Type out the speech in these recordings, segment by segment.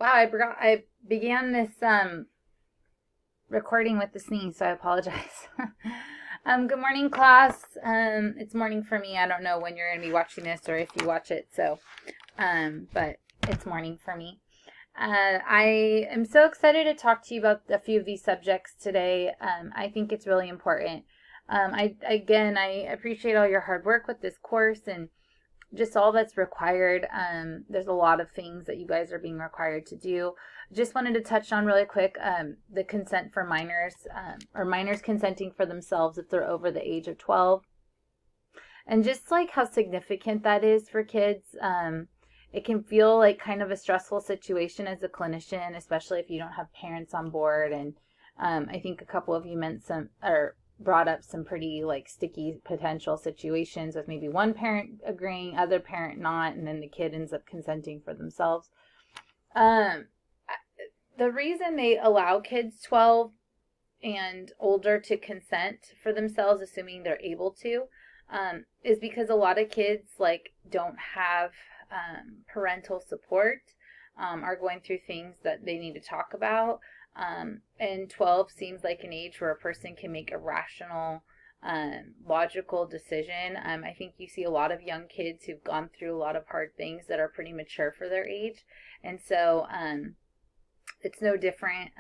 Wow, I began this recording with the sneeze, so I apologize. Good morning, class. It's morning for me. I don't know when you're going to be watching this or if you watch it, but it's morning for me. I am so excited to talk to you about a few of these subjects today. I think it's really important. I appreciate all your hard work with this course and just all that's required. There's a lot of things that you guys are being required to do. Just wanted to touch on really quick the consent for minors, or minors consenting for themselves if they're over the age of 12. And just like how significant that is for kids. It can feel like kind of a stressful situation as a clinician, especially if you don't have parents on board. And I think a couple of you brought up some pretty like sticky potential situations with maybe one parent agreeing, other parent not, and then the kid ends up consenting for themselves. The reason they allow kids 12 and older to consent for themselves, assuming they're able to, is because a lot of kids like don't have parental support, are going through things that they need to talk about. And 12 seems like an age where a person can make a rational, logical decision. I think you see a lot of young kids who've gone through a lot of hard things that are pretty mature for their age. And so it's no different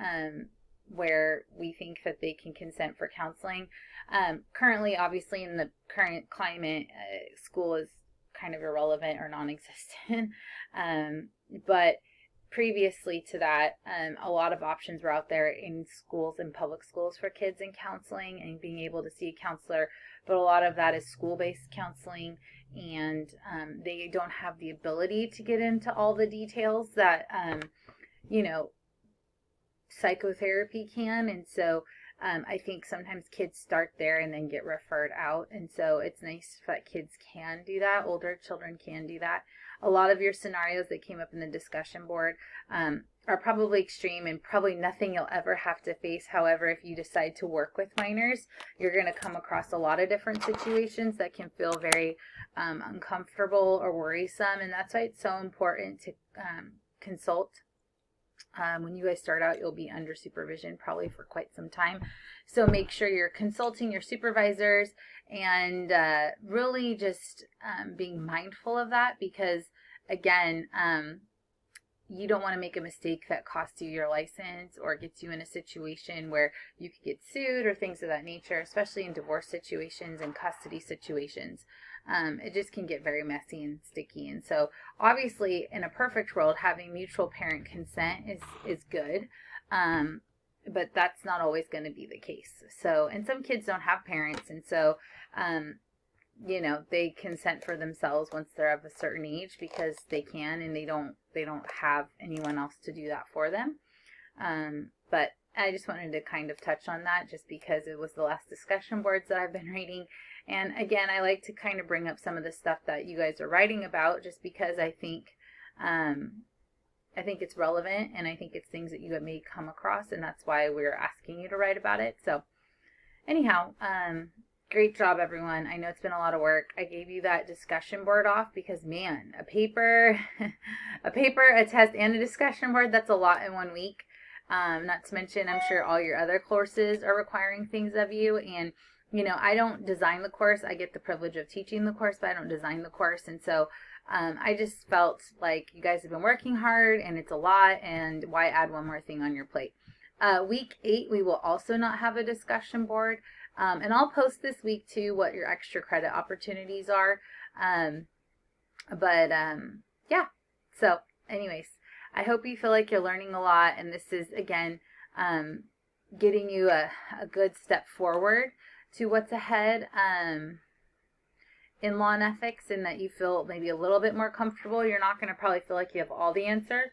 where we think that they can consent for counseling. Currently, obviously, in the current climate, school is kind of irrelevant or non-existent. But previously to that, a lot of options were out there in schools and public schools for kids in counseling and being able to see a counselor. But a lot of that is school-based counseling, and they don't have the ability to get into all the details that, psychotherapy can. And so I think sometimes kids start there and then get referred out. And so it's nice that kids can do that. Older children can do that. A lot of your scenarios that came up in the discussion board are probably extreme and probably nothing you'll ever have to face. However, if you decide to work with minors, you're going to come across a lot of different situations that can feel very uncomfortable or worrisome. And that's why it's so important to consult. When you guys start out, you'll be under supervision probably for quite some time. So make sure you're consulting your supervisors and really just being mindful of that, because, again, you don't want to make a mistake that costs you your license or gets you in a situation where you could get sued or things of that nature, especially in divorce situations and custody situations. It just can get very messy and sticky. And so obviously in a perfect world, having mutual parent consent is good. But that's not always going to be the case. So, and some kids don't have parents. And so, they consent for themselves once they're of a certain age because they can, and they don't have anyone else to do that for them. But I just wanted to kind of touch on that just because it was the last discussion boards that I've been reading. And again, I like to kind of bring up some of the stuff that you guys are writing about just because I think it's relevant, and I think it's things that you may come across, and that's why we're asking you to write about it. So anyhow, great job, everyone. I know it's been a lot of work. I gave you that discussion board off because, man, a paper, a test, and a discussion board, that's a lot in 1 week. Not to mention, I'm sure all your other courses are requiring things of you. And, I don't design the course. I get the privilege of teaching the course, but I don't design the course. And so I just felt like you guys have been working hard, and it's a lot, and why add one more thing on your plate? Week 8, we will also not have a discussion board. And I'll post this week too what your extra credit opportunities are. Yeah. So anyways, I hope you feel like you're learning a lot. And this is, again, getting you a good step forward to what's ahead in law and ethics, and that you feel maybe a little bit more comfortable. You're not going to probably feel like you have all the answers,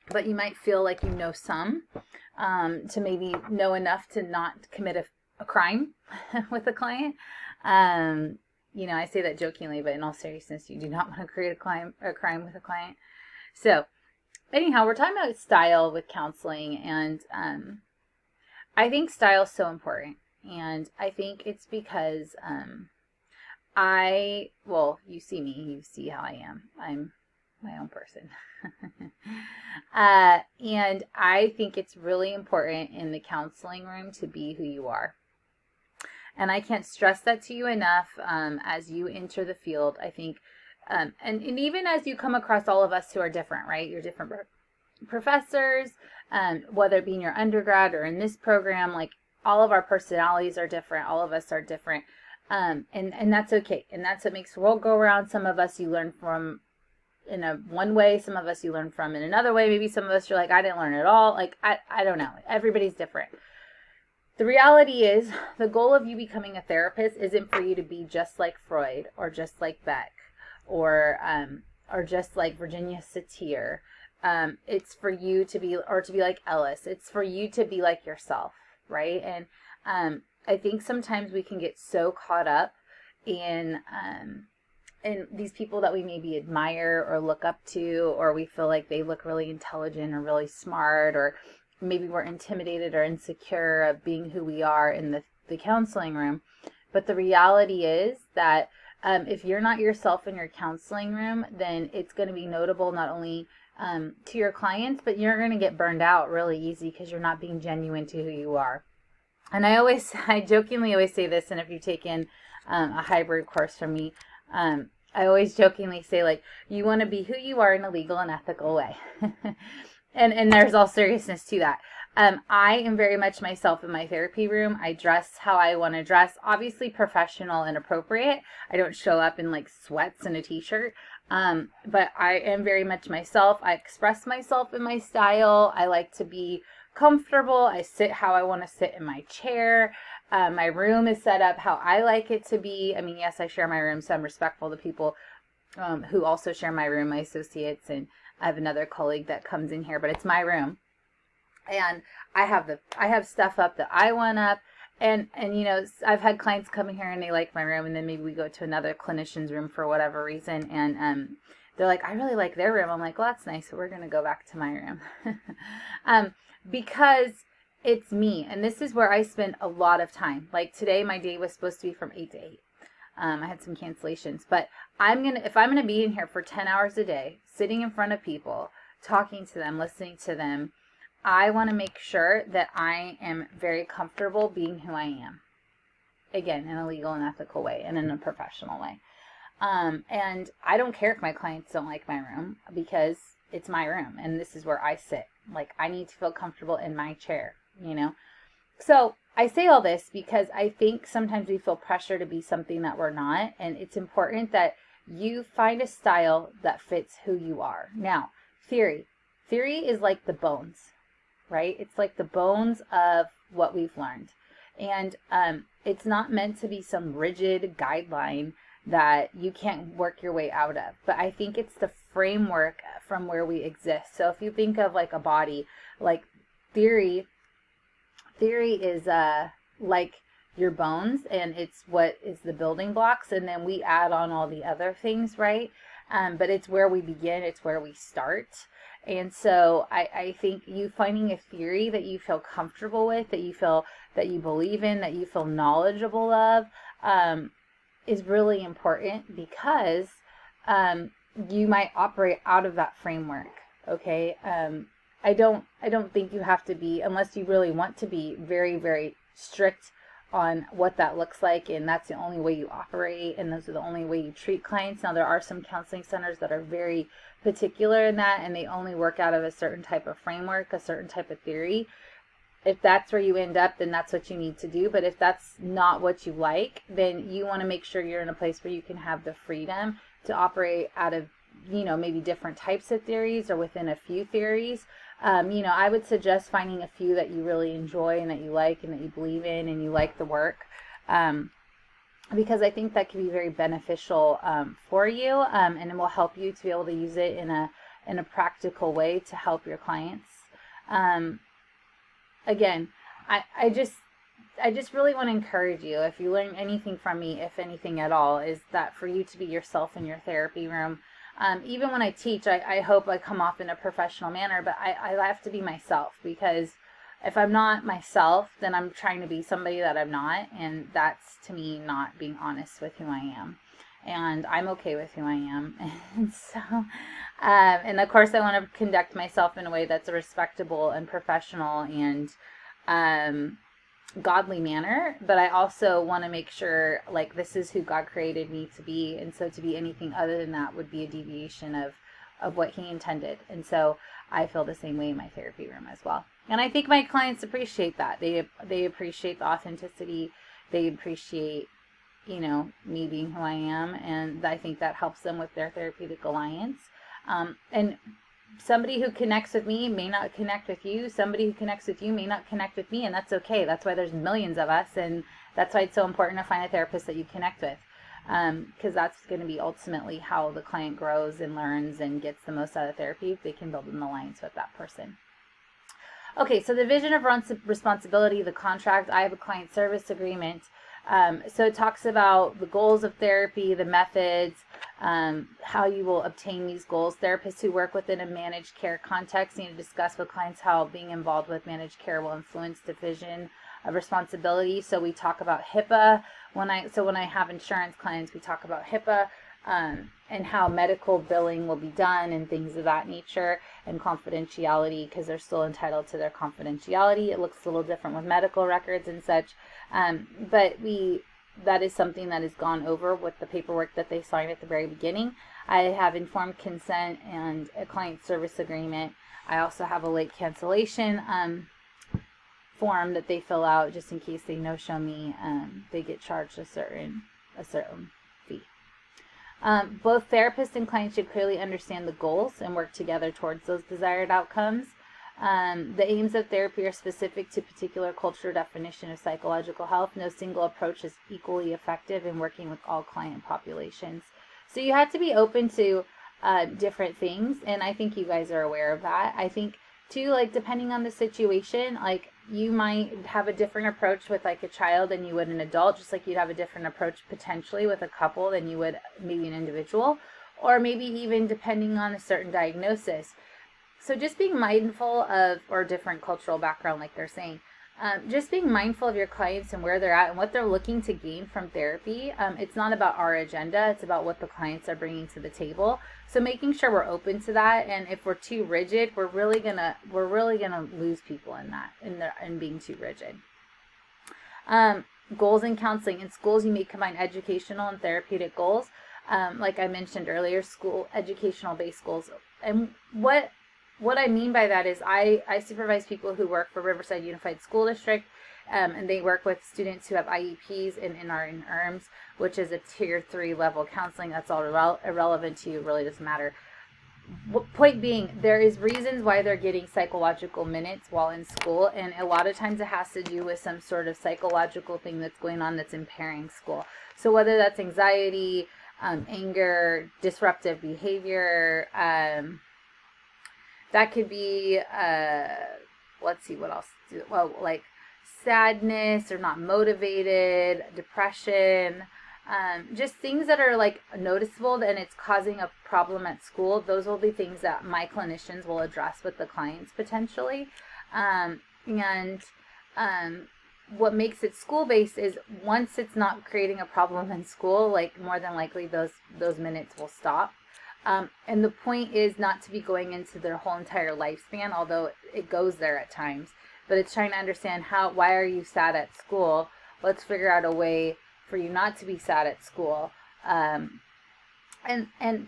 but you might feel like you know some, to maybe know enough to not commit a crime with a client. I say that jokingly, but in all seriousness, you do not want to create a crime with a client. So anyhow, we're talking about style with counseling, and I think style is so important. And I think it's because you see me, you see how I am. my own person. And I think it's really important in the counseling room to be who you are. And I can't stress that to you enough. As you enter the field, I think, and even as you come across all of us who are different, right? You're different professors, whether it be in your undergrad or in this program, like all of our personalities are different. All of us are different. And that's okay. And that's what makes the world go around. Some of us you learn from in one way, some of us you learn from in another way. Maybe some of us you're like, I didn't learn at all. Like, I don't know. Everybody's different. The reality is the goal of you becoming a therapist isn't for you to be just like Freud or just like Beck or just like Virginia Satir. It's for you to be, or to be like Ellis. It's for you to be like yourself, right? And I think sometimes we can get so caught up in these people that we maybe admire or look up to, or we feel like they look really intelligent or really smart, or maybe we're intimidated or insecure of being who we are in the counseling room. But the reality is that if you're not yourself in your counseling room, then it's going to be notable not only to your clients, but you're going to get burned out really easy because you're not being genuine to who you are. And I jokingly always say this, and if you've taken a hybrid course from me, I always jokingly say, like, you want to be who you are in a legal and ethical way. And there's all seriousness to that. I am very much myself in my therapy room. I dress how I want to dress, obviously professional and appropriate. I don't show up in like sweats and a t-shirt. But I am very much myself. I express myself in my style. I like to be comfortable. I sit how I want to sit in my chair. My room is set up how I like it to be. I mean, yes, I share my room, so I'm respectful to people who also share my room, my associates, and I have another colleague that comes in here, but it's my room. And I have stuff up that I want up. And you know, I've had clients come in here and they like my room, and then maybe we go to another clinician's room for whatever reason, and they're like, I really like their room. I'm like, well, that's nice, so we're going to go back to my room. Because it's me, and this is where I spend a lot of time. Like today, my day was supposed to be from 8 to 8. I had some cancellations, but if I'm gonna be in here for 10 hours a day, sitting in front of people, talking to them, listening to them, I want to make sure that I am very comfortable being who I am. Again, in a legal and ethical way, and in a professional way. And I don't care if my clients don't like my room, because it's my room, and this is where I sit. Like, I need to feel comfortable in my chair, you know? So I say all this because I think sometimes we feel pressure to be something that we're not, and it's important that you find a style that fits who you are. Now, theory is like the bones, right? It's like the bones of what we've learned, and it's not meant to be some rigid guideline that you can't work your way out of, but I think it's the framework from where we exist. So if you think of like a body, like theory is like your bones, and it's what is the building blocks, and then we add on all the other things, right? But it's where we begin, it's where we start. And so I think you finding a theory that you feel comfortable with, that you feel that you believe in, that you feel knowledgeable of, is really important, because you might operate out of that framework. Okay. I don't think you have to be, unless you really want to be, very, very strict on what that looks like, and that's the only way you operate, and those are the only way you treat clients. Now, there are some counseling centers that are very particular in that, and they only work out of a certain type of framework, a certain type of theory. If that's where you end up, then that's what you need to do. But if that's not what you like, then you want to make sure you're in a place where you can have the freedom to operate out of, you know, maybe different types of theories or within a few theories. You know, I would suggest finding a few that you really enjoy and that you like and that you believe in and you like the work, because I think that can be very beneficial for you, and it will help you to be able to use it in a practical way to help your clients. Again, I just really want to encourage you, if you learn anything from me, if anything at all, is that for you to be yourself in your therapy room. Even when I teach, I hope I come off in a professional manner, but I have to be myself, because if I'm not myself, then I'm trying to be somebody that I'm not, and that's, to me, not being honest with who I am. And I'm okay with who I am. And so And of course, I want to conduct myself in a way that's respectable and professional and godly manner, but I also want to make sure, like, this is who God created me to be, and so to be anything other than that would be a deviation of what he intended. And so I feel the same way in my therapy room as well. And I think my clients appreciate that. They appreciate the authenticity. They appreciate, me being who I am, and I think that helps them with their therapeutic alliance. And somebody who connects with me may not connect with you. Somebody who connects with you may not connect with me, and that's okay. That's why there's millions of us, and that's why it's so important to find a therapist that you connect with, because that's going to be ultimately how the client grows and learns and gets the most out of therapy, if they can build an alliance with that person. Okay, so the vision of responsibility, the contract. I have a client service agreement. So it talks about the goals of therapy, the methods, how you will obtain these goals. Therapists who work within a managed care context need to discuss with clients how being involved with managed care will influence division of responsibility. So we talk about HIPAA. When I have insurance clients, we talk about HIPAA. And how medical billing will be done and things of that nature, and confidentiality, because they're still entitled to their confidentiality. It looks a little different with medical records and such, but that is something that is gone over with the paperwork that they sign at the very beginning. I have informed consent and a client service agreement. I also have a late cancellation form that they fill out just in case they no-show me. They get charged a certain fee. Both therapists and clients should clearly understand the goals and work together towards those desired outcomes. The aims of therapy are specific to particular cultural definition of psychological health. No single approach is equally effective in working with all client populations. So you have to be open to different things, and I think you guys are aware of that. I think too, like, depending on the situation, like, you might have a different approach with like a child than you would an adult, just like you'd have a different approach potentially with a couple than you would maybe an individual, or maybe even depending on a certain diagnosis. So just being mindful of, or different cultural background, like they're saying, just being mindful of your clients and where they're at and what they're looking to gain from therapy. It's not about our agenda. It's about what the clients are bringing to the table. So making sure we're open to that. And if we're too rigid, we're really gonna lose people in that, in being too rigid. Goals in counseling. In schools, you may combine educational and therapeutic goals. Like I mentioned earlier, school educational based goals. And what I mean by that is I supervise people who work for Riverside Unified School District, and they work with students who have IEPs and are in ERMS, which is a tier 3 level counseling. That's all irrelevant to you. It really doesn't matter. Point being, there is reasons why they're getting psychological minutes while in school, and a lot of times it has to do with some sort of psychological thing that's going on that's impairing school. So whether that's anxiety, anger, disruptive behavior, that could be, let's see, what else? Well, like sadness or not motivated, depression, just things that are like noticeable and it's causing a problem at school. Those will be things that my clinicians will address with the clients potentially. What makes it school-based is once it's not creating a problem in school, like more than likely those minutes will stop. And the point is not to be going into their whole entire lifespan, although it goes there at times, but it's trying to understand why are you sad at school? Let's figure out a way for you not to be sad at school, and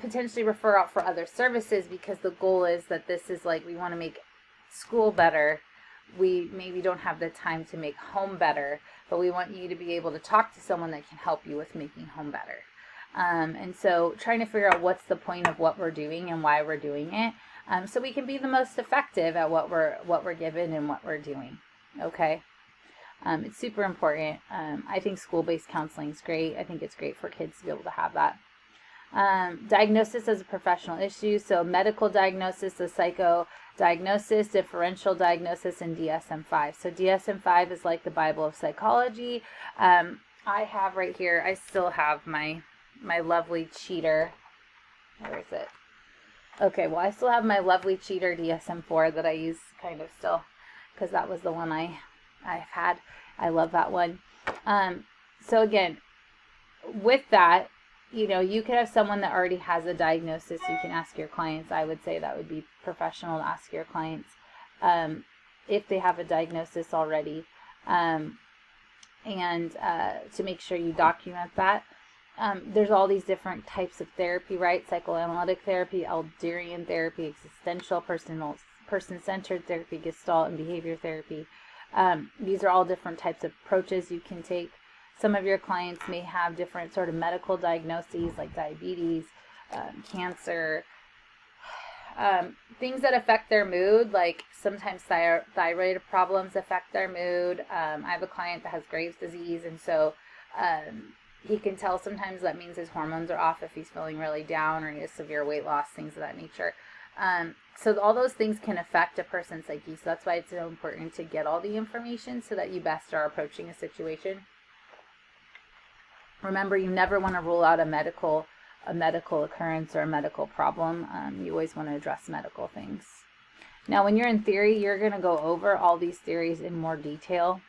potentially refer out for other services, because the goal is that this is like, we want to make school better. We maybe don't have the time to make home better, but we want you to be able to talk to someone that can help you with making home better. And so trying to figure out what's the point of what we're doing and why we're doing it, so we can be the most effective at what we're given and what we're doing. Okay. It's super important. I think school-based counseling is great. I think it's great for kids to be able to have that. Diagnosis as a professional issue. So medical diagnosis, the psycho-diagnosis, differential diagnosis, and DSM-5. So DSM-5 is like the Bible of psychology. I have right here, I still have my lovely cheater. Where is it? Okay, well, I still have my lovely cheater DSM-4 that I use kind of still, because that was the one I've had. I love that one. So again, with that, you could have someone that already has a diagnosis. You can ask your clients. I would say that would be professional to ask your clients if they have a diagnosis already, and to make sure you document that. There's all these different types of therapy, right? Psychoanalytic therapy, Elderian therapy, existential, person-centered therapy, Gestalt, and behavior therapy. These are all different types of approaches you can take. Some of your clients may have different sort of medical diagnoses like diabetes, cancer, things that affect their mood, like sometimes thyroid problems affect their mood. I have a client that has Graves' disease, and so he can tell sometimes that means his hormones are off if he's feeling really down, or he has severe weight loss, things of that nature. So all those things can affect a person's psyche. So that's why it's so important to get all the information so that you best are approaching a situation. Remember, you never want to rule out a medical occurrence or a medical problem. You always want to address medical things. Now, when you're in theory, you're going to go over all these theories in more detail.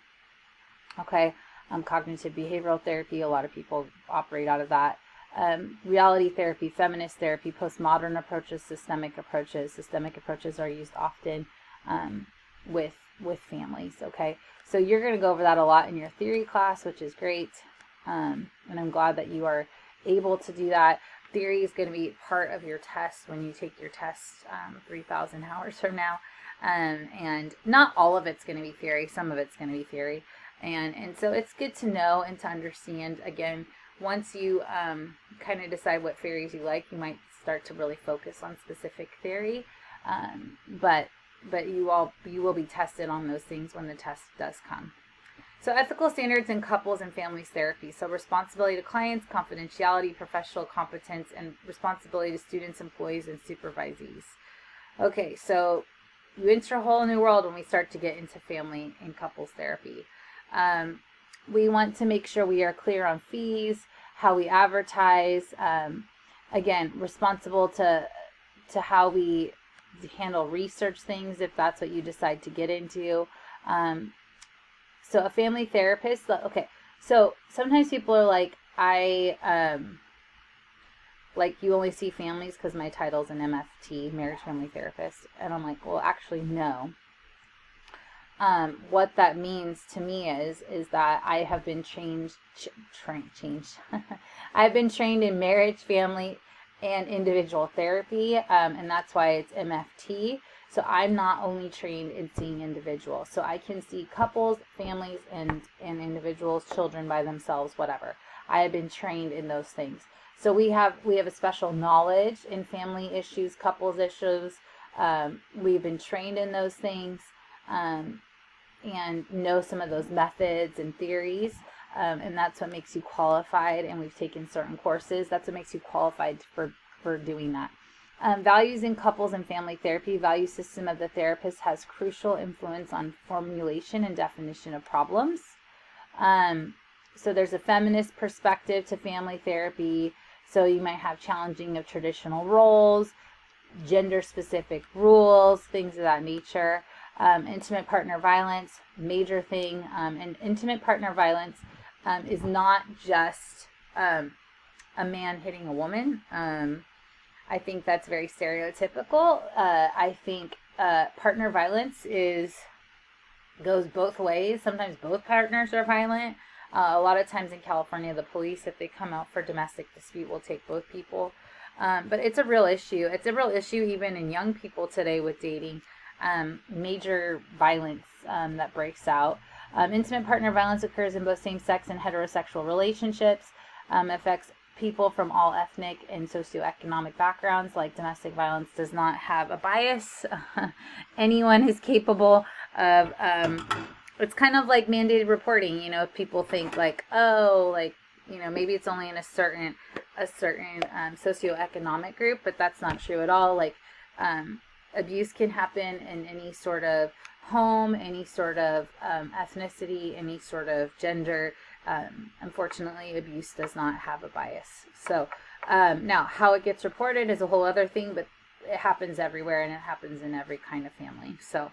Okay, cognitive behavioral therapy, a lot of people operate out of that. Reality therapy, feminist therapy, postmodern approaches, systemic approaches. Systemic approaches are used often with families. Okay, so you're going to go over that a lot in your theory class, which is great. And I'm glad that you are able to do that. Theory is going to be part of your test when you take your test 3,000 hours from now. And not all of it's going to be theory. Some of it's going to be theory. And so it's good to know and to understand. Again, once you kind of decide what theories you like, you might start to really focus on specific theory. But you will be tested on those things when the test does come. So ethical standards in couples and families therapy. So responsibility to clients, confidentiality, professional competence, and responsibility to students, employees, and supervisees. Okay, so you enter a whole new world when we start to get into family and couples therapy. We want to make sure we are clear on fees, how we advertise, again, responsible to how we handle research things if that's what you decide to get into. So a family therapist, okay, so sometimes people are like, like you only see families because my title's an MFT, marriage family therapist. And I'm like, well, actually, no. What that means to me is that I have been changed. I've been trained in marriage, family, and individual therapy, and that's why it's MFT. So I'm not only trained in seeing individuals. So I can see couples, families, and individuals, children by themselves, whatever. I have been trained in those things. So we have a special knowledge in family issues, couples issues. We've been trained in those things, and know some of those methods and theories. And that's what makes you qualified. And we've taken certain courses. That's what makes you qualified for doing that. Values in couples and family therapy. Value system of the therapist has crucial influence on formulation and definition of problems. So there's a feminist perspective to family therapy. So you might have challenging of traditional roles, gender-specific rules, things of that nature. Intimate partner violence, major thing. And intimate partner violence is not just a man hitting a woman. I think that's very stereotypical. I think partner violence goes both ways. Sometimes both partners are violent. A lot of times in California, the police, if they come out for domestic dispute, will take both people. But it's a real issue. It's a real issue even in young people today with dating. Major violence that breaks out. Intimate partner violence occurs in both same-sex and heterosexual relationships. Affects people from all ethnic and socioeconomic backgrounds. Like domestic violence does not have a bias. Anyone is capable of, it's kind of like mandated reporting, if people think like, oh, like, maybe it's only in a certain socioeconomic group, but that's not true at all. Like, abuse can happen in any sort of home, any sort of ethnicity, any sort of gender. Unfortunately, abuse does not have a bias. So now how it gets reported is a whole other thing, but it happens everywhere and it happens in every kind of family. So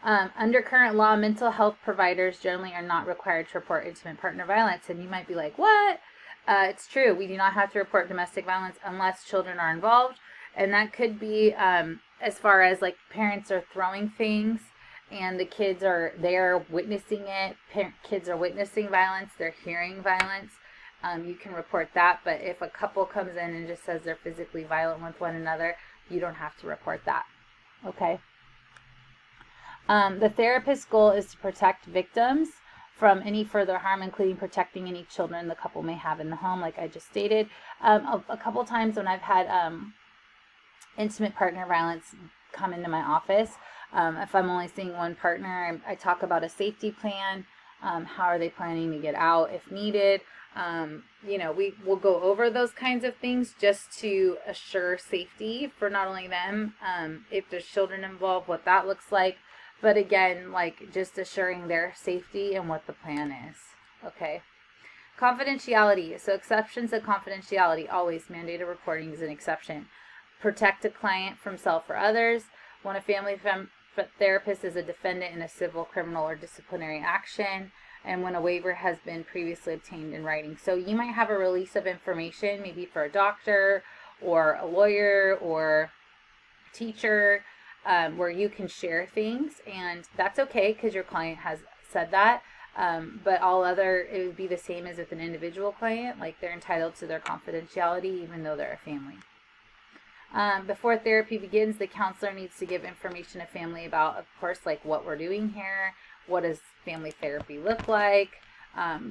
under current law, mental health providers generally are not required to report intimate partner violence. And you might be like, what? It's true. We do not have to report domestic violence unless children are involved. And that could be as far as like parents are throwing things and the kids are there witnessing it. Kids are witnessing violence, they're hearing violence. You can report that. But if a couple comes in and just says they're physically violent with one another, you don't have to report that. Okay. The therapist's goal is to protect victims from any further harm, including protecting any children the couple may have in the home, like I just stated. A couple times when I've had intimate partner violence come into my office, if I'm only seeing one partner, I talk about a safety plan. How are they planning to get out if needed? We will go over those kinds of things just to assure safety for not only them, if there's children involved, what that looks like. But again, like just assuring their safety and what the plan is. Okay. Confidentiality. So exceptions to confidentiality. Always mandated reporting is an exception. Protect a client from self or others. When a family therapist is a defendant in a civil, criminal, or disciplinary action, and when a waiver has been previously obtained in writing. So you might have a release of information, maybe for a doctor or a lawyer or teacher, where you can share things, and that's okay because your client has said that. But it would be the same as with an individual client, like they're entitled to their confidentiality even though they're a family. Before therapy begins, the counselor needs to give information to family about, of course, like what we're doing here, what does family therapy look like,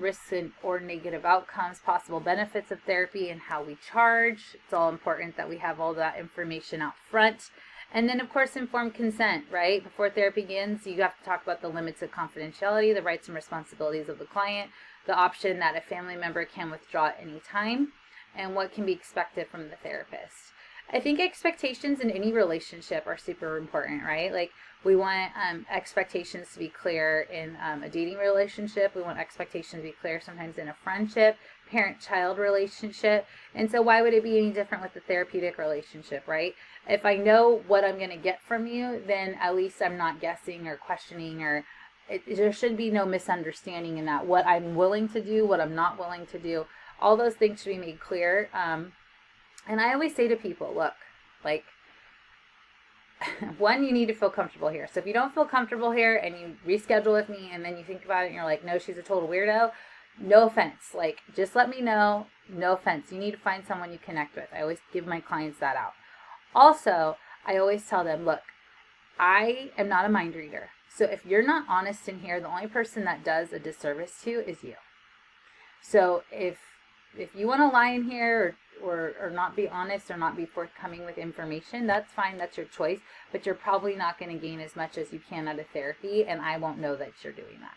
risks or negative outcomes, possible benefits of therapy, and how we charge. It's all important that we have all that information out front. And then, of course, informed consent, right? Before therapy begins, you have to talk about the limits of confidentiality, the rights and responsibilities of the client, the option that a family member can withdraw at any time, and what can be expected from the therapist. I think expectations in any relationship are super important, right? Like we want expectations to be clear in a dating relationship. We want expectations to be clear sometimes in a friendship, parent-child relationship. And so why would it be any different with the therapeutic relationship, right? If I know what I'm going to get from you, then at least I'm not guessing or questioning, or there should be no misunderstanding in that. What I'm willing to do, what I'm not willing to do, all those things should be made clear. And I always say to people, look, like, one, you need to feel comfortable here. So if you don't feel comfortable here and you reschedule with me and then you think about it and you're like, no, she's a total weirdo, no offense. Like, just let me know. No offense. You need to find someone you connect with. I always give my clients that out. Also, I always tell them, look, I am not a mind reader. So if you're not honest in here, the only person that does a disservice to you is you. So if you want to lie in here or not be honest or not be forthcoming with information, that's fine. That's your choice. But you're probably not going to gain as much as you can out of therapy, and I won't know that you're doing that.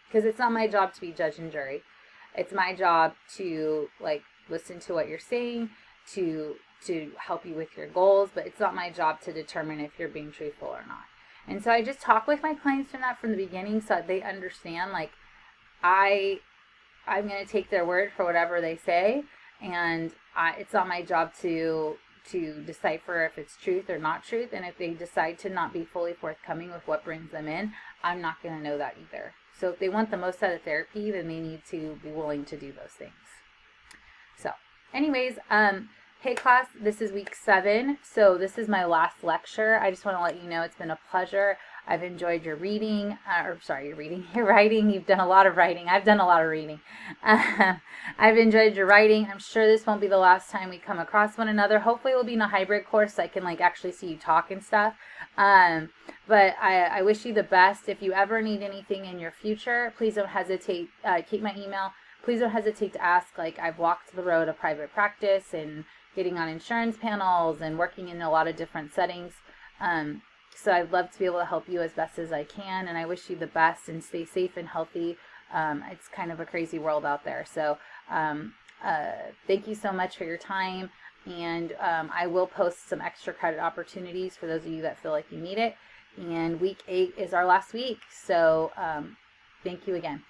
Because it's not my job to be judge and jury. It's my job to listen to what you're saying, to help you with your goals, but it's not my job to determine if you're being truthful or not. And so I just talk with my clients from the beginning so that they understand, like, I'm going to take their word for whatever they say, and it's not my job to decipher if it's truth or not truth. And if they decide to not be fully forthcoming with what brings them in, I'm not going to know that either. So if they want the most out of therapy, then they need to be willing to do those things. So anyways, hey class, this is week 7. So this is my last lecture. I just want to let you know it's been a pleasure. I've enjoyed your reading, your writing. You've done a lot of writing. I've done a lot of reading. I've enjoyed your writing. I'm sure this won't be the last time we come across one another. Hopefully we'll be in a hybrid course so I can actually see you talk and stuff. But I wish you the best. If you ever need anything in your future, please don't hesitate. Keep my email. Please don't hesitate to ask. I've walked the road of private practice and getting on insurance panels and working in a lot of different settings. So I'd love to be able to help you as best as I can, and I wish you the best and stay safe and healthy. It's kind of a crazy world out there. So thank you so much for your time, and I will post some extra credit opportunities for those of you that feel like you need it. And week 8 is our last week, so thank you again.